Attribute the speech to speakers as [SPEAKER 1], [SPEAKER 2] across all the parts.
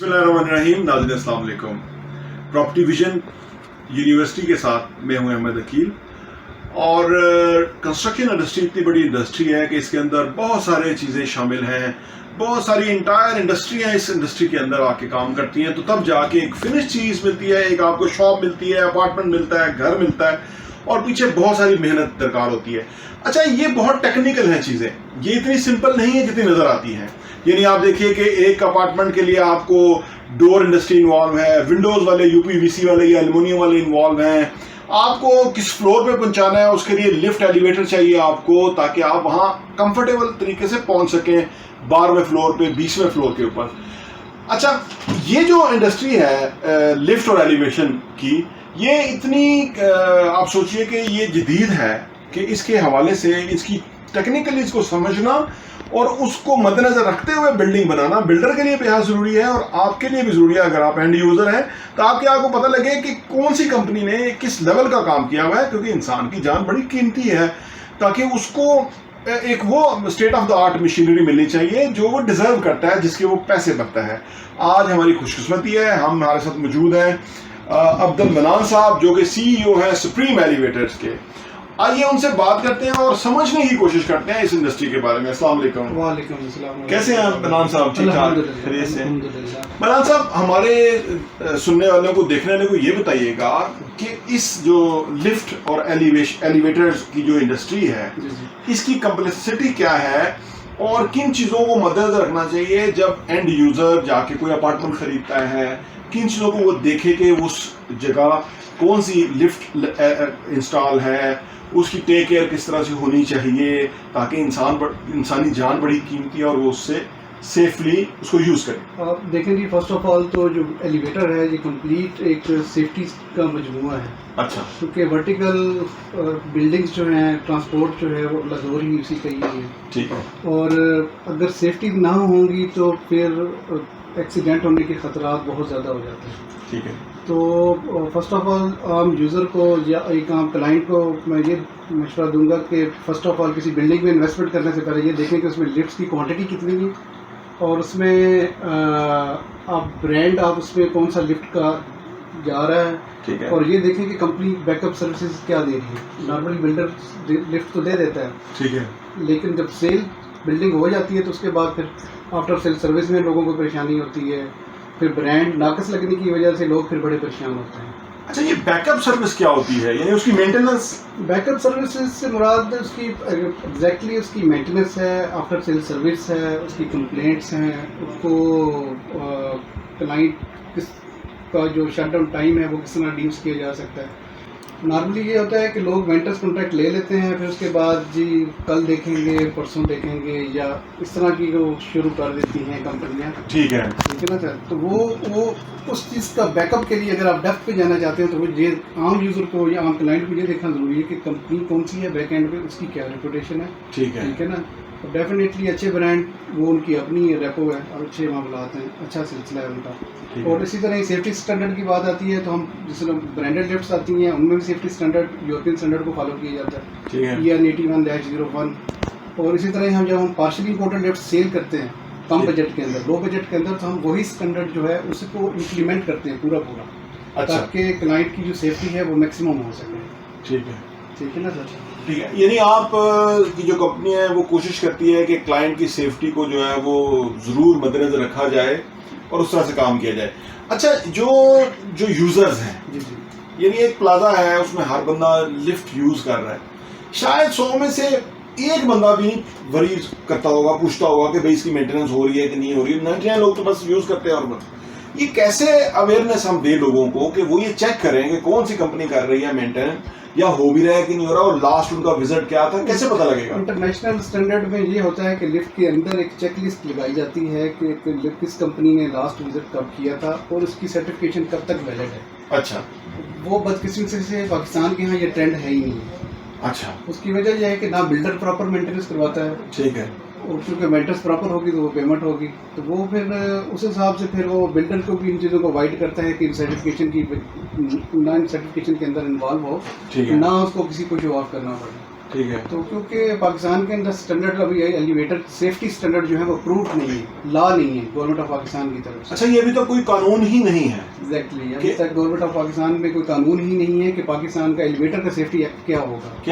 [SPEAKER 1] बिस्मिल्लाहिर्रहमानिर्रहीम। नाज़रीन अस्सलाम वालेकुम। प्रॉपर्टी विजन यूनिवर्सिटी के साथ मैं हूं अहमद अकील। और कंस्ट्रक्शन इंडस्ट्री इतनी बड़ी इंडस्ट्री है कि इसके अंदर बहुत सारे चीज़ें शामिल हैं, बहुत सारी इंटायर इंडस्ट्रियाँ इस इंडस्ट्री के अंदर आके काम करती हैं। तो तब जाके एक फिनिश चीज़ मिलती है, एक आपको शॉप मिलती है, अपार्टमेंट मिलता है, घर मिलता है, और पीछे बहुत सारी मेहनत दरकार होती है। अच्छा, ये बहुत टेक्निकल हैं चीज़ें, ये इतनी सिंपल नहीं है जितनी नज़र आती हैं। यानी आप देखिए कि एक अपार्टमेंट के लिए आपको डोर इंडस्ट्री इन्वॉल्व है, विंडोज़ वाले यूपीवीसी वाले या एल्युमिनियम वाले इन्वॉल्व हैं, आपको किस फ्लोर पे पहुंचाना है उसके लिए लिफ्ट एलिवेटर चाहिए आपको, ताकि आप वहाँ कंफर्टेबल तरीके से पहुंच सकें 12वें फ्लोर पे, 20वें फ्लोर के ऊपर। अच्छा, ये जो इंडस्ट्री है लिफ्ट और एलिवेशन की, ये इतनी आप सोचिए कि ये जदीद है कि इसके हवाले से इसकी टेक्निकली इसको समझना और उसको मद्देनजर रखते हुए बिल्डिंग बनाना बिल्डर के लिए बेहद ज़रूरी है, और आपके लिए भी ज़रूरी है। अगर आप एंड यूज़र हैं तो आपको पता लगे कि कौन सी कंपनी ने किस लेवल का काम किया हुआ है, क्योंकि इंसान की जान बड़ी कीमती है, ताकि उसको एक वो state of the art machinery मिलनी चाहिए जो वो डिज़र्व करता है, जिसके वो पैसे बनता है। आज हमारी खुशकिस्मती है, हमारे साथ मौजूद हैं अब्दुल मनान साहब, जो कि CEO हैं सुप्रीम एलिवेटर्स के। आइए उनसे बात करते हैं और समझने की कोशिश करते हैं इस इंडस्ट्री के बारे में। अस्सलाम वालेकुम।
[SPEAKER 2] वालेकुम अस्सलाम।
[SPEAKER 1] कैसे हैं मनान साहब? ठीक ठाक, खैरियत से? मनान साहब, हमारे सुनने वालों को, देखने वालों को ये बताइएगा कि इस जो लिफ्ट और एलिवेटर्स की जो इंडस्ट्री है, इसकी कम्प्लेक्सिटी क्या है और किन चीज़ों को मद्देनजर रखना चाहिए जब एंड यूज़र जाके कोई अपार्टमेंट खरीदता है? किन चीज़ों को वो देखे कि उस जगह कौन सी लिफ्ट इंस्टॉल है, उसकी टेक केयर किस तरह से होनी चाहिए, ताकि इंसानी जान बड़ी कीमती है और वो उससे सेफली उसको यूज़ करें।
[SPEAKER 2] आप देखेंगे फर्स्ट ऑफ ऑल तो जो एलिवेटर है ये कंप्लीट एक सेफ्टी का मजमूआ है।
[SPEAKER 1] अच्छा।
[SPEAKER 2] क्योंकि वर्टिकल बिल्डिंग्स जो हैं, ट्रांसपोर्ट जो है वो लदोर ही उसी का ही है। ठीक है। और अगर सेफ्टी ना होंगी तो फिर एक्सीडेंट होने के खतरात बहुत ज़्यादा हो जाते हैं।
[SPEAKER 1] ठीक है।
[SPEAKER 2] तो फर्स्ट ऑफ ऑल आम यूज़र को या एक आम क्लाइंट को मैं ये मशवरा दूंगा कि फ़र्स्ट ऑफ ऑल किसी बिल्डिंग में इन्वेस्टमेंट करने से पहले ये देखें कि उसमें लिफ्ट्स की क्वांटिटी कितनी है, और उसमें आप ब्रांड आप उसमें कौन सा लिफ्ट का जा रहा है।
[SPEAKER 1] ठीक है।
[SPEAKER 2] और ये देखें कि कंपनी बैकअप सर्विसेज क्या दे रही है। नॉर्मली बिल्डर लिफ्ट तो दे देता है, ठीक है, लेकिन जब सेल बिल्डिंग हो जाती है तो उसके बाद फिर आफ्टर सेल सर्विस में लोगों को परेशानी होती है, फिर ब्रांड नाकस लगने की वजह से लोग फिर बड़े परेशान होते हैं।
[SPEAKER 1] अच्छा, ये बैकअप सर्विस क्या होती है, यानी उसकी मेंटेनेंस? बैकअप
[SPEAKER 2] सर्विसेज से मुराद उसकी एग्जैक्टली उसकी मेंटेनेंस है, आफ्टर सेल सर्विस है, उसकी कंप्लेंट्स हैं, उसको क्लाइंट किस का जो शट डाउन टाइम है वो किस तरह रिड्यूस किया जा सकता है। नॉर्मली ये होता है कि लोग वेंटर्स कॉन्ट्रैक्ट ले लेते हैं, फिर उसके बाद जी कल देखेंगे, परसों देखेंगे, या इस तरह की वो शुरू कर देती हैं कंपनियां।
[SPEAKER 1] ठीक है
[SPEAKER 2] ना सर। तो वो उस चीज़ का बैकअप के लिए अगर आप डेप्थ पे जाना चाहते हैं तो वो ये आम यूज़र को या आम क्लाइंट को ये देखना ज़रूरी है कि कंपनी कौन सी है, बैक एंड पे उसकी क्या रेपुटेशन है। ठीक है ना। तो डेफिनेटली अच्छे ब्रांड वो उनकी अपनी रेपो है और अच्छे मामलात हैं, अच्छा सिलसिला है उनका। और इसी तरह सेफ्टी स्टैंडर्ड की बात आती है तो हम जिस ब्रांडेड लिफ्ट्स आती हैं उनमें भी सेफ्टी स्टैंडर्ड यूरोपियन स्टैंडर्ड को फॉलो किया जाता है, EN 81-01। और इसी तरह हम पार्शली इंपोर्टेड लिफ्ट सेल करते हैं कम बजट के अंदर, लो बजट के अंदर, तो हम वही स्टैंडर्ड जो है उसको इम्प्लीमेंट करते हैं पूरा,
[SPEAKER 1] अच्छा,
[SPEAKER 2] ताकि क्लाइंट की जो सेफ्टी है वो मैक्सिमम हो सके। ठीक है ना सर।
[SPEAKER 1] ठीक है, यानी आप की जो कंपनी है वो कोशिश करती है कि क्लाइंट की सेफ्टी को जो है वो ज़रूर मद्देनजर रखा जाए और उस तरह से काम किया जाए। अच्छा, जो यूज़र्स हैं, यानी एक प्लाजा है उसमें हर बंदा लिफ्ट यूज़ कर रहा है, शायद 100 में से एक बंदा भी वरी करता होगा, पूछता होगा कि भाई इसकी मेंटेनेंस हो रही है कि नहीं हो रही है। 99 लोग तो बस यूज़ करते हैं। और ये कैसे अवेयरनेस हम दे लोगों को कि वो ये चेक करें कि कौन सी कंपनी कर रही है मेंटेनेंस, या हो भी रहा है कि नहीं हो रहा, और लास्ट उनका विजिट क्या था, कैसे पता लगेगा?
[SPEAKER 2] इंटरनेशनल स्टैंडर्ड में ये होता है कि लिफ्ट के अंदर एक चेक लिस्ट लगाई जाती है कि किस कंपनी ने लास्ट विजिट कब किया था और उसकी सर्टिफिकेशन कब तक वैलिड है।
[SPEAKER 1] अच्छा।
[SPEAKER 2] वो बदकिस्मती से पाकिस्तान के यहाँ ये ट्रेंड है ही नहीं।
[SPEAKER 1] अच्छा।
[SPEAKER 2] उसकी वजह यह है कि ना बिल्डर प्रॉपर मेंटेनेंस करवाता है। ठीक है। और क्योंकि मेंटेनेंस प्रॉपर होगी तो वो पेमेंट होगी, तो वो फिर उस हिसाब से फिर वो बिल्डर को भी इन चीज़ों को अवॉइड करता है कि सर्टिफिकेशन की ना सर्टिफिकेशन के अंदर इन्वॉल्व हो, ना उसको किसी को शो ऑफ करना पड़े।
[SPEAKER 1] ٹھیک ہے.
[SPEAKER 2] تو کیونکہ پاکستان کے اندر اسٹینڈرڈ ابھی ایلیویٹر سیفٹی اسٹینڈرڈ جو ہے وہ اپرووڈ نہیں ہے, لا نہیں ہے گورنمنٹ آف پاکستان کی طرف سے.
[SPEAKER 1] اچھا, یہ ابھی تو کوئی قانون ہی نہیں ہے.
[SPEAKER 2] ایگزیکٹلی, ابھی تک گورنمنٹ آف پاکستان میں کوئی قانون ہی نہیں ہے کہ پاکستان کا ایلیویٹر کا سیفٹی ایکٹ کیا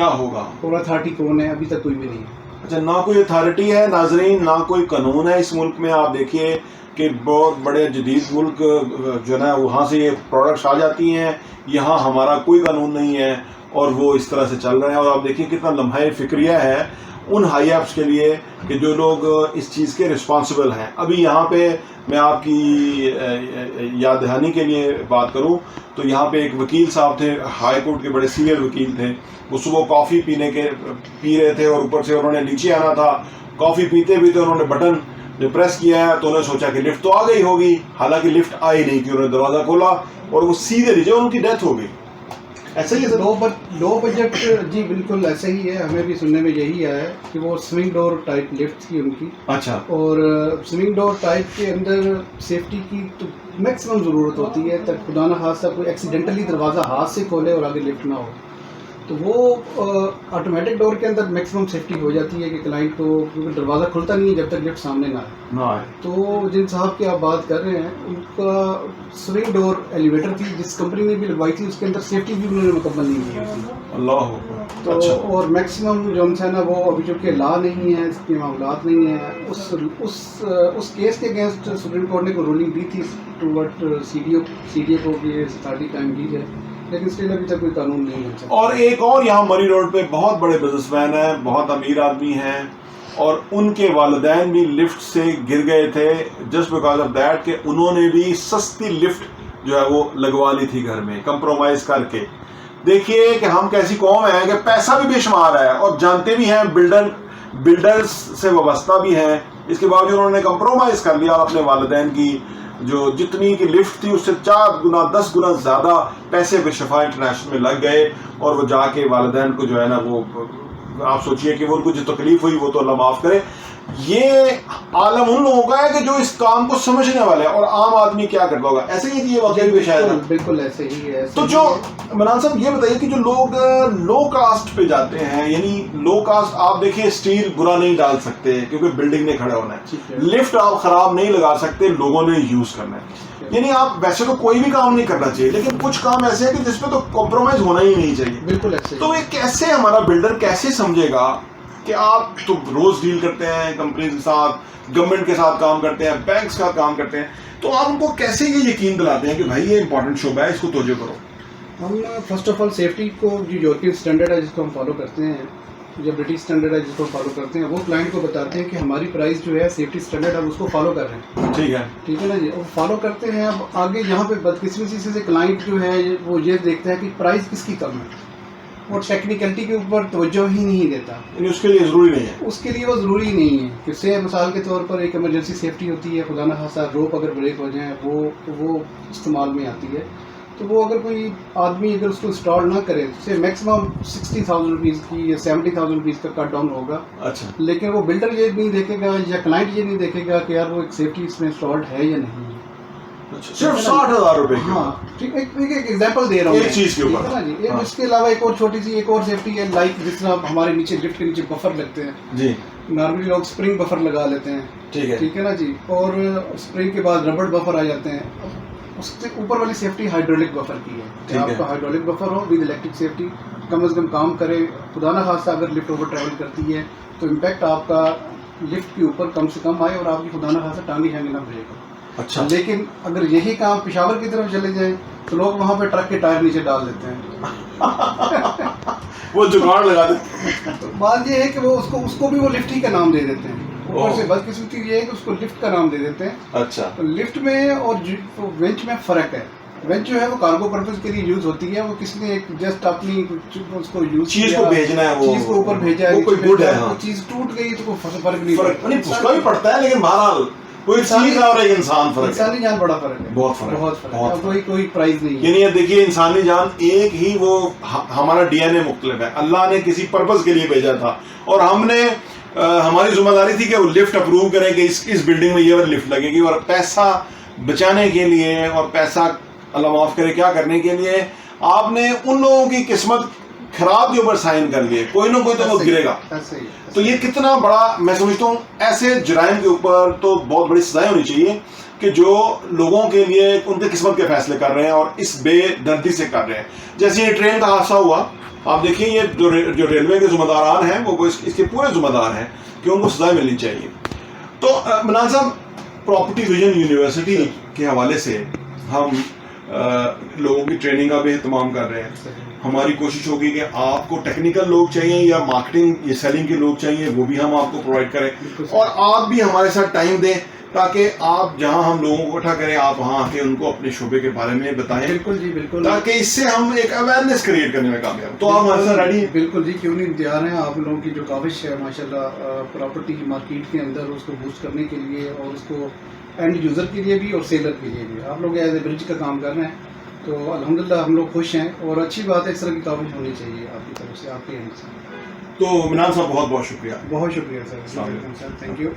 [SPEAKER 2] ہوگا, اور اتھارٹی کون ہے, ابھی تک کوئی بھی نہیں ہے.
[SPEAKER 1] اچھا, نہ کوئی اتھارٹی ہے ناظرین, نہ کوئی قانون ہے اس ملک میں. آپ دیکھیے کہ بہت بڑے جدید ملک جو ہے نا وہاں سے یہ پروڈکٹس آ جاتی ہیں, یہاں ہمارا کوئی قانون نہیں ہے اور وہ اس طرح سے چل رہے ہیں. اور آپ دیکھیے کتنا لمحہ فکریہ ہے ان ہائی ایپس کے لیے کہ جو لوگ اس چیز کے رسپانسبل ہیں. ابھی یہاں پہ میں آپ کی یاد دہانی کے لیے بات کروں تو یہاں پہ ایک وکیل صاحب تھے, ہائی کورٹ کے بڑے سینئر وکیل تھے. وہ صبح کافی پی رہے تھے اور اوپر سے انہوں نے نیچے آنا تھا. کافی پیتے پیتے انہوں نے بٹن جو پریس کیا ہے تو انہوں نے سوچا کہ لفٹ تو آ گئی ہوگی, حالانکہ لفٹ آئی نہیں, کہ انہوں نے دروازہ کھولا اور وہ سیدھے نیچے, ان کی ڈیتھ ہو گئی. ایسا ہی ہے
[SPEAKER 2] لو بجٹ. جی بالکل ایسا ہی ہے, ہمیں بھی سننے میں یہی آیا ہے کہ وہ سوئنگ ڈور ٹائپ لفٹ تھی ان کی.
[SPEAKER 1] اچھا,
[SPEAKER 2] اور سوئنگ ڈور ٹائپ کے اندر سیفٹی کی تو میکسیمم ضرورت ہوتی ہے, تک خدا نہ خاصہ کوئی ایکسیڈنٹلی دروازہ ہاتھ سے کھولے اور آگے لفٹ نہ ہو, تو وہ آٹومیٹک ڈور کے اندر میکسیمم سیفٹی ہو جاتی ہے کہ کلائنٹ کو, کیونکہ دروازہ کھلتا نہیں ہے جب تک لفٹ سامنے نہ آئے. تو جن صاحب کی آپ بات کر رہے ہیں ان کا سوئنگ ڈور ایلیویٹر تھی, جس کمپنی نے بھی لگوائی تھی اس کے اندر سیفٹی بھی انہوں نے مکمل نہیں کی تھی.
[SPEAKER 1] اللہ.
[SPEAKER 2] تو اور میکسیمم جو ہے نا وہ ابھی چونکہ لا نہیں ہے, اس کے معاملات نہیں ہیں, اس کیس کے اگینسٹ سپریم کورٹ نے کوئی رولنگ دی تھی to wit C D A کو کہ اتھارٹی قائم کی جائے, لیکن اسٹل ابھی تک کوئی قانون نہیں ہے.
[SPEAKER 1] اور ایک اور یہاں مری روڈ پہ بہت بڑے بزنس مین ہیں, بہت امیر آدمی ہیں, اور ان کے والدین بھی لفٹ سے گر گئے تھے جسٹ بیکاز آف دیٹ کہ انہوں نے بھی سستی لفٹ جو ہے وہ لگوا لی تھی گھر میں کمپرومائز کر کے. دیکھیے کہ ہم کیسی قوم ہیں کہ پیسہ بھی بے شمار ہے اور جانتے بھی ہیں, بلڈرز سے وابستہ بھی ہیں, اس کے باوجود انہوں نے کمپرومائز کر لیا اپنے والدین کی جو جتنی کی لفٹ تھی اس سے 4 گنا 10 گنا زیادہ پیسے پہ شفا انٹرنیشنل میں لگ گئے, اور وہ جا کے والدین کو جو ہے نا وہ آپ سوچئے کہ وہ ان کو جو تکلیف ہوئی وہ تو اللہ معاف کرے. یہ عالم ان لوگوں کا ہے کہ جو اس کام کو سمجھنے والے ہیں, اور عام آدمی کیا کرتا ہوگا. ایسے ہی یہ واقعی بھی شاید
[SPEAKER 2] بالکل ایسے ہی ہے.
[SPEAKER 1] تو جو منان صاحب یہ بتائیے کہ جو لوگ لو کاسٹ پہ جاتے ہیں, یعنی لو کاسٹ, آپ دیکھیں اسٹیل برا نہیں ڈال سکتے کیونکہ بلڈنگ نے کھڑے ہونا ہے, لفٹ آپ خراب نہیں لگا سکتے, لوگوں نے یوز کرنا ہے. یعنی آپ ویسے تو کوئی بھی کام نہیں کرنا چاہیے, لیکن کچھ کام ایسے ہیں کہ جس پہ تو کمپرومائز ہونا ہی نہیں چاہیے.
[SPEAKER 2] بالکل ایسے.
[SPEAKER 1] تو یہ کیسے ہمارا بلڈر کیسے سمجھے گا کہ آپ تو روز ڈیل کرتے ہیں کمپنیز کے ساتھ, گورنمنٹ کے ساتھ کام کرتے ہیں, بینکس کا کام کرتے ہیں, تو آپ ان کو کیسے یہ یقین دلاتے ہیں کہ بھائی یہ امپورٹنٹ شعبہ ہے, اس کو توجہ کرو؟
[SPEAKER 2] ہم فرسٹ آف آل سیفٹی کو جو یورپین اسٹینڈرڈ ہے جس کو ہم فالو کرتے ہیں, جو برٹش اسٹینڈرڈ ہے جس کو فالو کرتے ہیں, وہ کلائنٹ کو بتاتے ہیں کہ ہماری پرائز جو ہے سیفٹی اسٹینڈرڈ ہم اس کو فالو کر رہے ہیں. ٹھیک ہے نا جی, اور فالو کرتے ہیں. اب آگے یہاں پہ بدقسمتی سے کلائنٹ جو ہے وہ یہ دیکھتا ہے کہ پرائز کس کی کم ہے, اور ٹیکنیکلٹی کے اوپر توجہ ہی نہیں دیتا.
[SPEAKER 1] یعنی اس کے لیے ضروری نہیں ہے,
[SPEAKER 2] اس کے لیے وہ ضروری نہیں ہے. کہ سے مثال کے طور پر ایک ایمرجنسی سیفٹی ہوتی ہے, خدا نہ خاصہ روپ اگر بریک ہو جائیں وہ استعمال میں آتی ہے, تو وہ اگر کوئی آدمی اگر اس کو انسٹال نہ کرے تو اسے میکسیمم 60,000 روپیز کی یا 70,000 روپیز کا کٹ ڈاؤن ہوگا.
[SPEAKER 1] اچھا,
[SPEAKER 2] لیکن وہ بلڈر یہ نہیں دیکھے گا یا کلائنٹ یہ نہیں دیکھے گا کہ یار وہ ایک سیفٹی اس میں انسٹالڈ ہے یا نہیں ہے.
[SPEAKER 1] صرف 60,000 روپے کی.
[SPEAKER 2] ہاں ٹھیک, ایک ایگزامپل دے رہا ہوں
[SPEAKER 1] ایک چیز کے اوپر
[SPEAKER 2] نا جی. اس کے علاوہ ایک اور چھوٹی سی ایک اور سیفٹی ہے, لائک جس طرح ہمارے نیچے لفٹ کے نیچے بفر لگتے ہیں
[SPEAKER 1] جی,
[SPEAKER 2] نارملی لوگ اسپرنگ بفر لگا لیتے ہیں. ٹھیک ہے نا جی, اور اسپرنگ کے بعد ربڑ بفر آ جاتے ہیں. اس سے اوپر والی سیفٹی ہائیڈرولک بفر کی ہے کہ آپ کا ہائیڈرولک بفر ہو ود الیکٹرک سیفٹی, کم از کم کام کرے. خدا نہ خاصہ اگر لفٹ اوور ٹریول کرتی ہے تو امپیکٹ آپ کا لفٹ کے اوپر کم سے کم آئے اور آپ کی خدا نہ خاصہ ٹانگیں شانگیں نہ بھرے گا.
[SPEAKER 1] اچھا,
[SPEAKER 2] لیکن اگر یہی کام پشاور کی طرف چلے جائیں تو لوگ وہاں پہ ٹرک کے ٹائر نیچے ڈال دیتے ہیں,
[SPEAKER 1] وہ جگاڑ لگا دیتے ہیں.
[SPEAKER 2] تو بات یہ ہے کہ وہ اس کو بھی وہ لفٹ ہی کا نام دے دیتے ہیں. اوپر سے بدقسمتی یہ ہے کہ اس کو لفٹ کا نام دے دیتے ہیں.
[SPEAKER 1] اچھا,
[SPEAKER 2] لفٹ میں اور ونچ میں فرق ہے. ونچ جو ہے وہ کارگو پرپز کے لیے یوز ہوتی ہے, وہ کسی نے جسٹ اپنی اس کو یوز
[SPEAKER 1] چیز کو بھیجنا ہے, وہ
[SPEAKER 2] چیز کو اوپر بھیجا ہے,
[SPEAKER 1] وہ کوئی گڈ ہے,
[SPEAKER 2] وہ چیز ٹوٹ گئی تو کوئی فرق نہیں
[SPEAKER 1] اس کا بھی پڑتا ہے, لیکن بہرحال کوئی چیز اور ایک انسان فرق ہے,
[SPEAKER 2] انسانی جان بڑا فرق ہے,
[SPEAKER 1] بہت فرق
[SPEAKER 2] ہے, کوئی پرائز نہیں ہے.
[SPEAKER 1] یعنی یہ دیکھیے انسانی جان ایک ہی, وہ ہمارا ڈی این اے مختلف ہے. اللہ نے کسی پرپز کے لیے بھیجا تھا, اور ہم نے ہماری ذمہ داری تھی کہ وہ لفٹ اپروو کریں کہ اس بلڈنگ میں یہ والی لفٹ لگے گی, اور پیسہ بچانے کے لیے اور پیسہ اللہ معاف کرے کیا کرنے کے لیے آپ نے ان لوگوں کی قسمت खराब के ऊपर साइन कर लिए, कोई ना कोई तो वो गिरेगा। तो ये कितना बड़ा, मैं समझता हूँ ऐसे जराइम के ऊपर तो बहुत बड़ी सजाएं होनी चाहिए कि जो लोगों के लिए उनके किस्मत के फैसले कर रहे हैं और इस बेदर्दी से कर रहे हैं। जैसे ये ट्रेन का हादसा हुआ, आप देखिए ये जो रेलवे के जिम्मेदारान हैं वो इसके पूरे जिम्मेदार हैं कि उनको सजा मिलनी चाहिए। तो मनान साहब, प्रॉपर्टी विजन यूनिवर्सिटी के हवाले से हम लोगों की ट्रेनिंग का भी एहतमाम कर रहे हैं। हमारी कोशिश होगी कि आपको टेक्निकल लोग चाहिए या मार्केटिंग या सेलिंग के लोग चाहिए, वो भी हम आपको प्रोवाइड करें, और आप भी हमारे साथ टाइम दें ताकि आप जहां हम लोगों को इकट्ठा करें, आप वहां आके उनको अपने शोबे के बारे में बताएं।
[SPEAKER 2] बिल्कुल जी, बिल्कुल,
[SPEAKER 1] ताकि इससे हम एक अवेयरनेस क्रिएट करने में कामयाब। तो आप हमारे साथ रेडी हैं?
[SPEAKER 2] बिल्कुल जी, क्यों नहीं, तैयार हैं। आप लोगों की जो काविश है माशाल्लाह प्रॉपर्टी मार्केट के अंदर उसको बूस्ट करने के लिए और उसको एंड यूज़र के लिए भी और सेलर के लिए भी, आप लोग एज ए ब्रिज का काम कर रहे हैं। तो अल्हम्दुलिल्लाह हम लोग खुश हैं और अच्छी बात है, इस तरह की काविश होनी चाहिए आपकी तरफ से, आपके एंड से।
[SPEAKER 1] तो मनान साहब बहुत बहुत शुक्रिया।
[SPEAKER 2] बहुत शुक्रिया सर, थैंक यू।